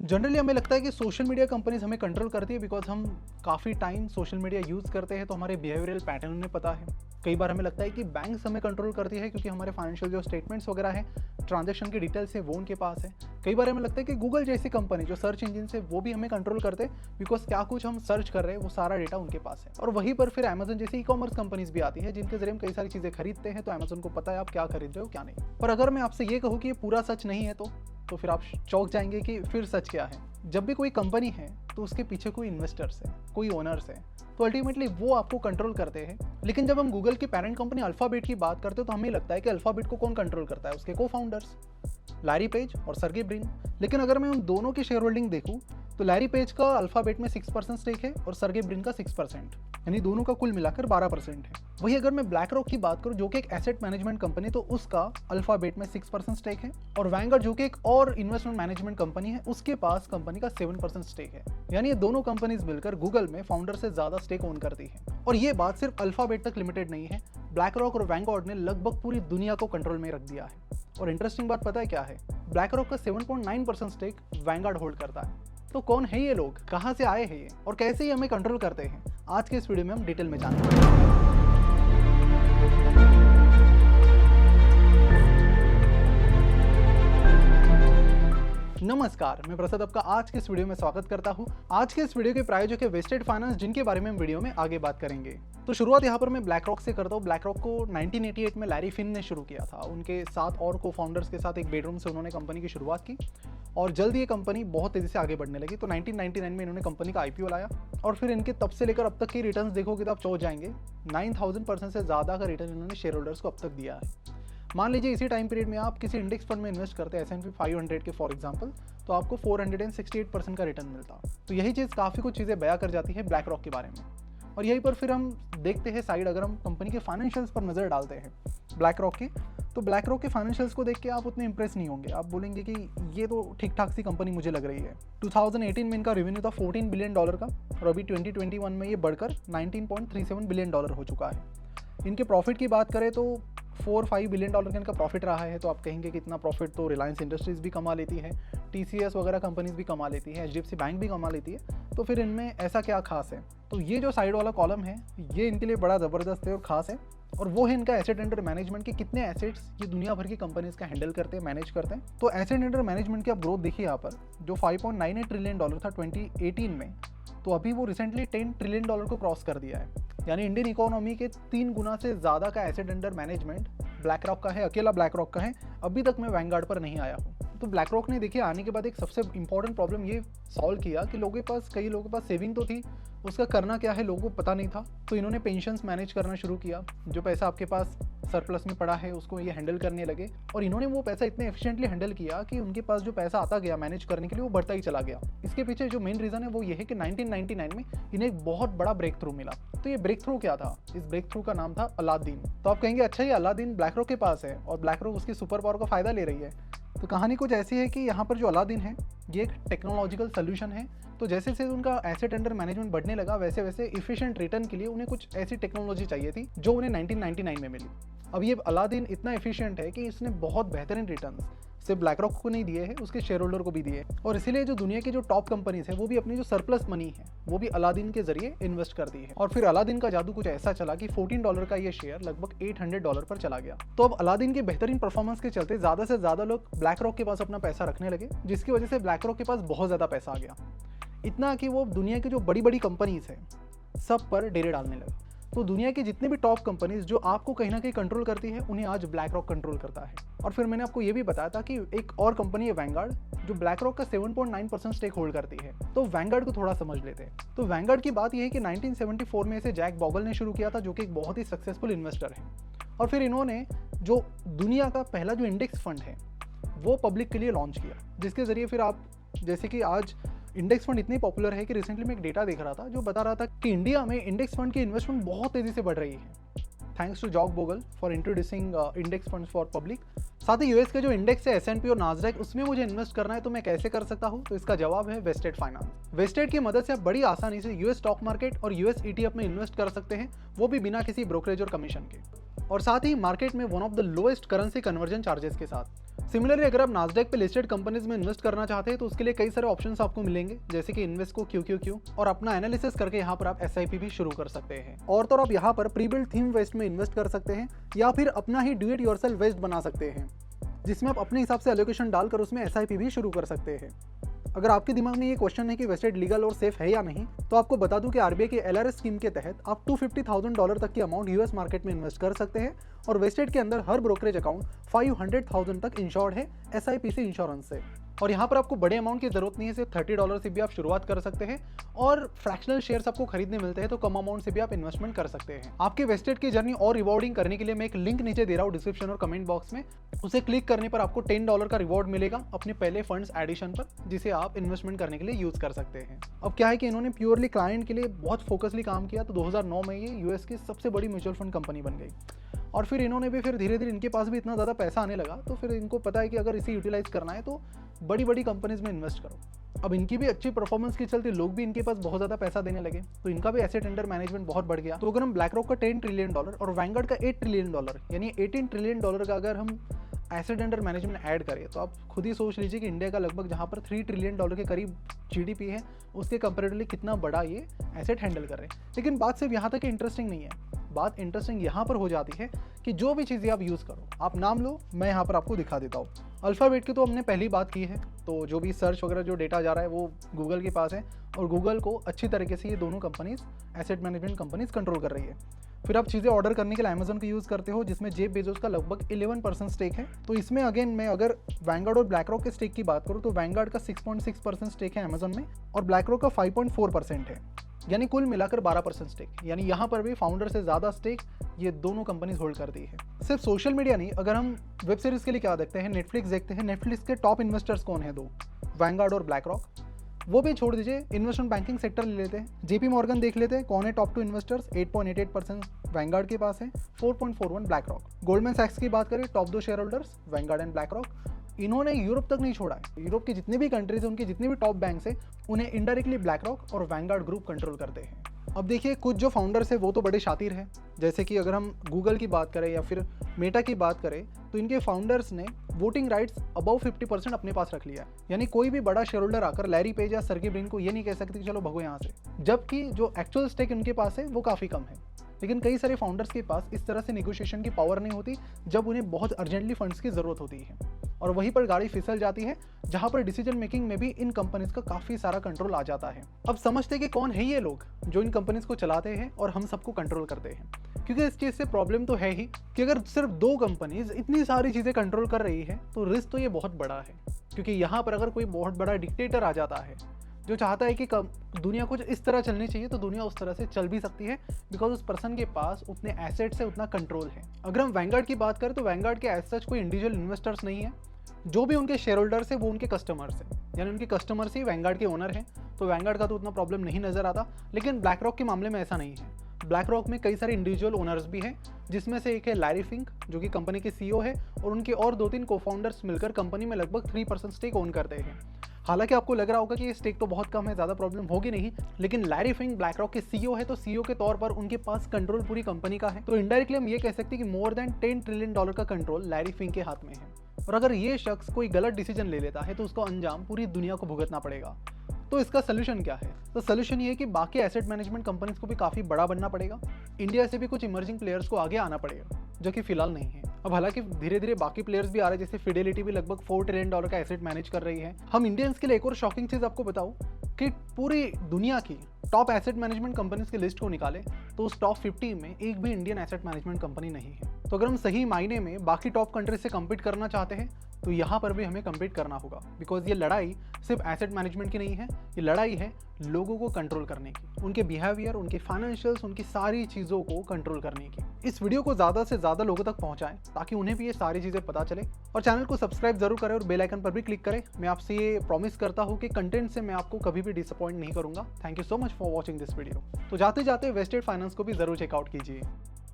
Generally हमें लगता है कि सोशल मीडिया कंपनीज हमें कंट्रोल करती है बिकॉज हम काफ़ी टाइम सोशल मीडिया यूज़ करते हैं, तो हमारे बिहेवियरल पैटर्न उन्हें पता है। कई बार हमें लगता है कि बैंक्स हमें कंट्रोल करती है क्योंकि हमारे फाइनेंशियल जो स्टेटमेंट्स वगैरह हैं, ट्रांजैक्शन की डिटेल्स है वो उनके पास है। कई बार हमें लगता है कि गूगल जैसी कंपनी जो सर्च इंजिन से वो भी हमें कंट्रोल करते हैं बिकॉज क्या कुछ हम सर्च कर रहे हैं वो सारा डेटा उनके पास है। और वहीं पर फिर अमेजन जैसी ई कॉमर्स कंपनीज भी आती है जिनके जरिए हम कई सारी चीज़ें खरीदते हैं, तो अमेजन को पता है आप क्या खरीद रहे हो क्या नहीं। पर अगर मैं आपसे ये कहूँ कि ये पूरा सच नहीं है तो फिर आप चौंक जाएंगे कि फिर सच क्या है। जब भी कोई कंपनी है तो उसके पीछे कोई इन्वेस्टर्स है, कोई ओनर्स है, तो अल्टीमेटली वो आपको कंट्रोल करते हैं। लेकिन जब हम गूगल की पेरेंट कंपनी अल्फाबेट की बात करते हैं तो हमें लगता है कि अल्फाबेट को कौन कंट्रोल करता है, उसके को फाउंडर्स लैरी पेज और सर्गे ब्रिन। लेकिन अगर मैं उन दोनों की शेयर होल्डिंग देखूं तो लैरी पेज का अल्फाबेट में 6% स्टेक है और सर्गे ब्रिन का 6%, यानी दोनों का कुल मिलाकर 12% है। वही अगर मैं ब्लैक रॉक की बात करूं जो कि एक एसेट मैनेजमेंट कंपनी, तो उसका अल्फाबेट में 6% स्टेक है और वैंगार्ड जो कि एक और इन्वेस्टमेंट मैनेजमेंट कंपनी है उसके पास कंपनी का 7% स्टेक है। यानी ये दोनों कंपनीज मिलकर गूगल में फाउंडर से ज्यादा स्टेक ओन करती है। और ये बात सिर्फ अल्फाबेट तक लिमिटेड नहीं है, ब्लैक रॉक और वैंगार्ड ने लगभग पूरी दुनिया को कंट्रोल में रख दिया है। और इंटरेस्टिंग बात पता है क्या है, ब्लैक रॉक का 7.9% स्टेक वैंगार्ड होल्ड करता है। तो कौन है ये लोग, कहाँ से आए हैं ये और कैसे ये हमें कंट्रोल करते हैं, आज के इस वीडियो में हम डिटेल में जानेंगे। नमस्कार, मैं प्रसाद आपका आज के इस वीडियो में स्वागत करता हूं। आज के इस वीडियो के प्रायोजक है वेस्टेड फाइनेंस, जिनके बारे में हम वीडियो में आगे बात करेंगे। तो शुरुआत यहां पर मैं ब्लैक रॉक से करता हूं। ब्लैक रॉक को 1988 में लैरी फिन ने शुरू किया था। उनके 7 और को फाउंडर्स के साथ एक बेडरूम से उन्होंने कंपनी की शुरुआत की और जल्द ये कंपनी बहुत तेजी से आगे बढ़ने लगी। तो 1999 में इन्होंने कंपनी का IPO लाया और फिर इनके तब से लेकर अब तक के रिटर्न्स देखोगे तो आप चौंक जाएंगे। 9000% से ज़्यादा का रिटर्न इन्होंने शेयर होल्डर्स को अब तक दिया है। मान लीजिए इसी टाइम पीरियड में आप किसी इंडेक्स फंड में इन्वेस्ट करते हैं S&P 500 के फॉर एग्जांपल, तो आपको 468% का रिटर्न मिलता। तो यही चीज़ काफ़ी कुछ चीज़ें बयां कर जाती है ब्लैक रॉक के बारे में। और यहीं पर फिर हम देखते हैं साइड, अगर हम कंपनी के फाइनेंशियल्स पर नज़र डालते हैं ब्लैक रॉक के, तो ब्लैक रॉक के फाइनेंशियल्स को देख के आप उतने इंप्रेस नहीं होंगे। आप बोलेंगे कि ये तो ठीक ठाक सी कंपनी मुझे लग रही है। 2018 में इनका रेवेन्यू था $14 बिलियन का और अभी 2021 में ये बढ़कर $19.37 बिलियन हो चुका है। इनके प्रॉफिट की बात करें तो $4-5 बिलियन का इनका प्रॉफिट रहा है। तो आप कहेंगे कि इतना प्रॉफिट तो रिलायंस इंडस्ट्रीज़ भी कमा लेती है, TCS वगैरह कंपनीज भी कमा लेती है, HDFC बैंक भी कमा लेती है, तो फिर इनमें ऐसा क्या खास है। तो ये जो साइड वाला कॉलम है ये इनके लिए बड़ा ज़बरदस्त है और ख़ास है, और वो है इनका एसेट अंडर मैनेजमेंट के कितने एसेट्स ये दुनिया भर की कंपनीज का हैंडल करते हैं, मैनेज करते हैं। तो एसेट अंडर मैनेजमेंट की आप ग्रोथ देखिए यहाँ पर, जो $5.98 ट्रिलियन था 2018 में, तो अभी वो रिसेंटली $10 ट्रिलियन को क्रॉस कर दिया है। यानी इंडियन इकोनॉमी के 3 गुना से ज़्यादा का asset under management black rock का है, अकेला ब्लैक रॉक का है। अभी तक मैं वैंगार्ड पर नहीं आया हूँ। तो ब्लैक रॉक ने देखिए आने के बाद एक सबसे इंपॉर्टेंट प्रॉब्लम ये सॉल्व किया कि कई लोगों के पास सेविंग तो थी, उसका करना क्या है लोगों को पता नहीं था। तो इन्होंने पेंशन्स मैनेज करना शुरू किया। जो पैसा आपके पास सरप्लस में पड़ा है उसको ये हैंडल करने लगे, और इन्होंने वो पैसा इतने एफिशिएंटली हैंडल किया कि उनके पास जो पैसा आता गया मैनेज करने के लिए वो बढ़ता ही चला गया। इसके पीछे जो मेन रीज़न है वो ये है कि 1999 में इन्हें एक बहुत बड़ा ब्रेक थ्रू मिला। तो ये ब्रेक थ्रू क्या था? इस ब्रेक थ्रू का नाम था अलादीन। तो आप कहेंगे अच्छा ये अलादीन ब्लैक रॉक के पास है और ब्लैक रॉक उसकी सुपर पावर का फ़ायदा ले रही है। तो कहानी कुछ ऐसी है कि यहाँ पर जो अलादीन है ये एक टेक्नोलॉजिकल सोल्यूशन है। तो जैसे जैसे उनका एसेट अंडर मैनेजमेंट बढ़ने लगा वैसे वैसे इफिशिएंट रिटर्न के लिए उन्हें कुछ ऐसी टेक्नोलॉजी चाहिए थी जो उन्हें 1999 में मिली। अब ये अलादीन इतना एफिशिएंट है कि इसने बहुत बेहतरीन रिटर्न सिर्फ ब्लैक रॉक को नहीं दिए हैं, उसके शेयर होल्डर को भी दिए। और इसीलिए जो दुनिया की जो टॉप कंपनीज है वो भी अपनी जो सरप्लस मनी है वो भी अलादीन के जरिए इन्वेस्ट करती है। और फिर अलादीन का जादू कुछ ऐसा चला कि $14 का ये शेयर लगभग $800 पर चला गया। तो अब अलादीन के बेहतरीन परफॉर्मेंस के चलते ज़्यादा से ज़्यादा लोग ब्लैक रॉक के पास अपना पैसा रखने लगे, जिसकी वजह से ब्लैक रॉक के पास बहुत ज़्यादा पैसा आ गया। इतना कि वो दुनिया की जो बड़ी बड़ी कंपनीज है सब पर डेरे डालने लगा। तो दुनिया की जितनी भी टॉप कंपनीज जो आपको कहीं ना कहीं कंट्रोल करती है उन्हें आज ब्लैक रॉक कंट्रोल करता है। और फिर मैंने आपको ये भी बताया था कि एक और कंपनी है वैंगार्ड जो ब्लैक रॉक का 7.9% स्टेक होल्ड करती है। तो वैंगार्ड को थोड़ा समझ लेते हैं। तो वैंगार्ड की बात यह है कि 1974 में इसे जैक बॉगल ने शुरू किया था, जो कि एक बहुत ही सक्सेसफुल इन्वेस्टर है। और फिर इन्होंने जो दुनिया का पहला जो इंडेक्स फंड है वो पब्लिक के लिए लॉन्च किया, जिसके जरिए फिर आप जैसे कि आज इंडेक्स फंड इतनी पॉपुलर है कि रिसेंटली मैं एक डेटा देख रहा था जो बता रहा था कि इंडिया में इंडेक्स फंड की इन्वेस्टमेंट बहुत तेजी से बढ़ रही है, thanks to Jack Bogle for introducing index funds for public. साथ ही यूएस के जो इंडेक्स है S&P और नास्डैक, उसमें मुझे इन्वेस्ट करना है तो मैं कैसे कर सकता हूँ? तो इसका जवाब है वेस्टेड फाइनेंस। वेस्टेड की मदद से आप बड़ी आसानी से US स्टॉक मार्केट और US ETF में इन्वेस्ट कर सकते हैं, वो भी बिना किसी ब्रोकरेज और कमीशन के। और साथ ही मार्केट में one of the lowest currency conversion charges के साथ। सिमिलरली अगर आप नास्डैक पे लिस्टेड कंपनीज में इन्वेस्ट करना चाहते हैं तो उसके लिए कई सारे ऑप्शंस आपको मिलेंगे, जैसे कि इन्वेस्को, QQQ, और अपना एनालिसिस करके यहाँ पर आप SIP भी शुरू कर सकते हैं। और तो आप यहाँ पर प्रीबिल्ड थीम वेस्ट में इन्वेस्ट कर सकते हैं या फिर अपना ही डू इट योरसेल्फ वेस्ट बना सकते हैं, जिसमें आप अपने हिसाब से एलोकेशन डालकर उसमें SIP भी शुरू कर सकते हैं। अगर आपके दिमाग में ये क्वेश्चन है कि वेस्टेड लीगल और सेफ है या नहीं, तो आपको बता दूं कि RBI के LRS स्कीम के तहत आप $250,000 तक की अमाउंट US मार्केट में इन्वेस्ट कर सकते हैं और वेस्टेड के अंदर हर ब्रोकरेज अकाउंट 500,000 तक इंश्योर्ड है SIPC इंश्योरेंस से। और यहाँ पर आपको बड़े अमाउंट की जरूरत नहीं है, सिर्फ $30 से भी आप शुरुआत कर सकते हैं और फ्रैक्शनल शेयर्स आपको खरीदने मिलते हैं, तो कम अमाउंट से भी आप इन्वेस्टमेंट कर सकते हैं। आपके वेस्टेड की जर्नी और रिवॉर्डिंग करने के लिए मैं एक लिंक नीचे दे रहा हूँ डिस्क्रिप्शन और कमेंट बॉक्स में, उसे क्लिक करने पर आपको $10 का रिवॉर्ड मिलेगा अपने पहले फंड्स एडिशन पर, जिसे आप इन्वेस्टमेंट करने के लिए यूज कर सकते हैं। अब क्या है कि इन्होंने प्योरली क्लाइंट के लिए बहुत फोकसली काम किया, तो 2009 में ये US की सबसे बड़ी म्यूचुअल फंड कंपनी बन गई। और फिर इन्होंने भी फिर धीरे धीरे इनके पास भी इतना ज़्यादा पैसा आने लगा, तो फिर इनको पता है कि अगर इसे यूटिलाइज करना है तो बड़ी बड़ी कंपनीज में इन्वेस्ट करो। अब इनकी भी अच्छी परफॉर्मेंस के चलते लोग भी इनके पास बहुत ज़्यादा पैसा देने लगे, तो इनका भी एसेट अंडर मैनेजमेंट बहुत बढ़ गया। तो अगर हम ब्लैक रॉक का $10 ट्रिलियन और वैंगार्ड का $8 ट्रिलियन यानी $18 ट्रिलियन का अगर हम एसेट अंडर मैनेजमेंट ऐड करें, तो आप खुद ही सोच लीजिए कि इंडिया का लगभग जहाँ पर $3 ट्रिलियन के करीब GDP है, उसके कंपेरेटिवली कितना बड़ा ये एसेट हैंडल कर रहे हैं। लेकिन बात सिर्फ यहाँ तक इंटरेस्टिंग नहीं है, बात इंटरेस्टिंग यहाँ पर हो जाती है कि जो भी चीज़ें आप यूज़ करो, आप नाम लो, मैं यहाँ पर आपको दिखा देता हूँ। अल्फ़ाबेट की तो हमने पहली बात की है, तो जो भी सर्च वगैरह जो डेटा जा रहा है वो गूगल के पास है और गूगल को अच्छी तरीके से ये दोनों companies asset management companies control कर रही है। फिर आप चीज़ें ऑर्डर करने के लिए अमेजन का यूज़ करते हो, जिसमें जेफ बेजोस का लगभग 11% स्टेक है। तो इसमें अगेन मैं अगर वैंगार्ड और ब्लैक रॉक के स्टेक की बात करूँ तो वैंगार्ड का 6.6% स्टेक है अमेजन में और ब्लैक रॉक का 5.4% है, यानी कुल मिलाकर 12% स्टेक। यानी यहाँ पर भी फाउंडर से ज़्यादा स्टेक ये दोनों कंपनीज होल्ड करती है। सिर्फ सोशल मीडिया नहीं, अगर हम वेब सीरीज़ के लिए क्या देखते हैं, नेटफ्लिक्स देखते हैं, नेटफ्लिक्स के टॉप इन्वेस्टर्स कौन है? दो, वैंगार्ड और ब्लैक रॉक। वो भी छोड़ दीजिए, इन्वेस्टमेंट बैंकिंग सेक्टर ले लेते हैं, JP मॉर्गन देख लेते हैं, कौन है टॉप 2 इन्वेस्टर्स? 8.88% वैंगार्ड के पास है, 4.41 ब्लैक रॉक। गोल्डमैन सैक्स की बात करें, top 2 share holders Vanguard and BlackRock. इन्होंने यूरोप तक नहीं छोड़ा है, यूरोप के जितने भी कंट्रीज हैं, उनके जितने भी टॉप बैंक्स हैं, उन्हें इनडायरेक्टली ब्लैक रॉक और वैंगार्ड ग्रुप कंट्रोल करते हैं। अब देखिए, कुछ जो फाउंडर्स हैं वो तो बड़े शातिर हैं, जैसे कि अगर हम गूगल की बात करें या फिर मेटा की बात करें, तो इनके फाउंडर्स ने वोटिंग राइट्स अबव 50% अपने पास रख लिया। यानी कोई भी बड़ा शेयर होल्डर आकर लैरी पेज या सर्गे ब्रिन को ये नहीं कह सकते कि चलो भगो यहाँ से, जबकि जो एक्चुअल स्टेक इनके पास है वो काफ़ी कम है। लेकिन कई सारे फाउंडर्स के पास इस तरह से नेगोशिएशन की पावर नहीं होती जब उन्हें बहुत अर्जेंटली फंड्स की ज़रूरत होती है, और वहीं पर गाड़ी फिसल जाती है, जहां पर डिसीजन मेकिंग में भी इन कंपनीज का काफ़ी सारा कंट्रोल आ जाता है। अब समझते कि कौन है ये लोग जो इन कंपनीज को चलाते हैं और हम सबको कंट्रोल करते हैं, क्योंकि इस चीज़ से प्रॉब्लम तो है ही कि अगर सिर्फ 2 कंपनीज इतनी सारी चीज़ें कंट्रोल कर रही है तो रिस्क तो ये बहुत बड़ा है। क्योंकि यहाँ पर अगर कोई बहुत बड़ा डिक्टेटर आ जाता है जो चाहता है कि दुनिया कुछ इस तरह चलनी चाहिए, तो दुनिया उस तरह से चल भी सकती है, बिकॉज उस पर्सन के पास उतने एसेट्स है, उतना कंट्रोल है। अगर हम वैंगार्ड की बात करें तो वैंगार्ड के एज सच कोई इंडिविजुअल इन्वेस्टर्स नहीं है, जो भी उनके शेयर होल्डर्स है वो उनके कस्टमर्स हैं, यानी उनके कस्टमर्स ही वैंगार्ड के ओनर हैं, तो वैंगार्ड का तो उतना प्रॉब्लम नहीं नजर आता। लेकिन ब्लैक रॉक के मामले में ऐसा नहीं है। ब्लैक रॉक में कई सारे इंडिविजुअल ओनर्स भी हैं, जिसमें से एक है लैरी फिंक जो कि कंपनी के CEO है, और उनके और 2-3 को-फाउंडर्स मिलकर कंपनी में लगभग 3% स्टेक ओन करते हैं। हालांकि आपको लग रहा होगा कि ये स्टेक तो बहुत कम है, ज़्यादा प्रॉब्लम होगी नहीं, लेकिन लैरी फिंक ब्लैक रॉक के CEO है, तो CEO के तौर पर उनके पास कंट्रोल पूरी कंपनी का है। तो इनडायरेक्टली हम ये कह सकते हैं कि मोर देन $10 ट्रिलियन का कंट्रोल लैरी फिंक के हाथ में है। और अगर ये शख्स कोई गलत डिसीजन ले लेता है तो उसको अंजाम पूरी दुनिया को भुगतना पड़ेगा। तो इसका सोल्यूशन क्या है? तो सोल्यूशन ये है कि बाकी एसेट मैनेजमेंट कंपनीज को भी काफ़ी बड़ा बनना पड़ेगा, इंडिया से भी कुछ इमर्जिंग प्लेयर्स को आगे आना पड़ेगा, जो कि फिलहाल नहीं है। अब हालांकि धीरे धीरे बाकी प्लेयर्स भी आ रहे हैं, जैसे फिडेलिटी भी लगभग $4 ट्रिलियन का एसेट मैनेज कर रही है। हम इंडियंस के लिए एक और शॉकिंग चीज़ आपको बताऊं कि पूरी दुनिया की टॉप एसेट मैनेजमेंट कंपनीज की लिस्ट को निकाले तो उस टॉप 50 में एक भी इंडियन एसेट मैनेजमेंट कंपनी नहीं है। तो अगर हम सही मायने में बाकी टॉप कंट्रीज से कम्पीट करना चाहते हैं तो यहाँ पर भी हमें कम्पीट करना होगा, बिकॉज ये लड़ाई सिर्फ एसेट मैनेजमेंट की नहीं है, ये लड़ाई है लोगों को कंट्रोल करने की, उनके बिहेवियर, उनके फाइनेंशियल्स, उनकी सारी चीज़ों को कंट्रोल करने की। इस वीडियो को ज़्यादा से ज़्यादा लोगों तक पहुँचाएं ताकि उन्हें भी ये सारी चीज़ें पता चले, और चैनल को सब्सक्राइब जरूर करें और बेल आइकन पर भी क्लिक करें। मैं आपसे ये प्रॉमिस करता हूँ कि कंटेंट से मैं आपको कभी भी डिसअपॉइंट नहीं करूँगा। Thank you so much for watching this video. तो जाते जाते वेस्टेड फाइनेंस को भी जरूर चेकआउट कीजिए।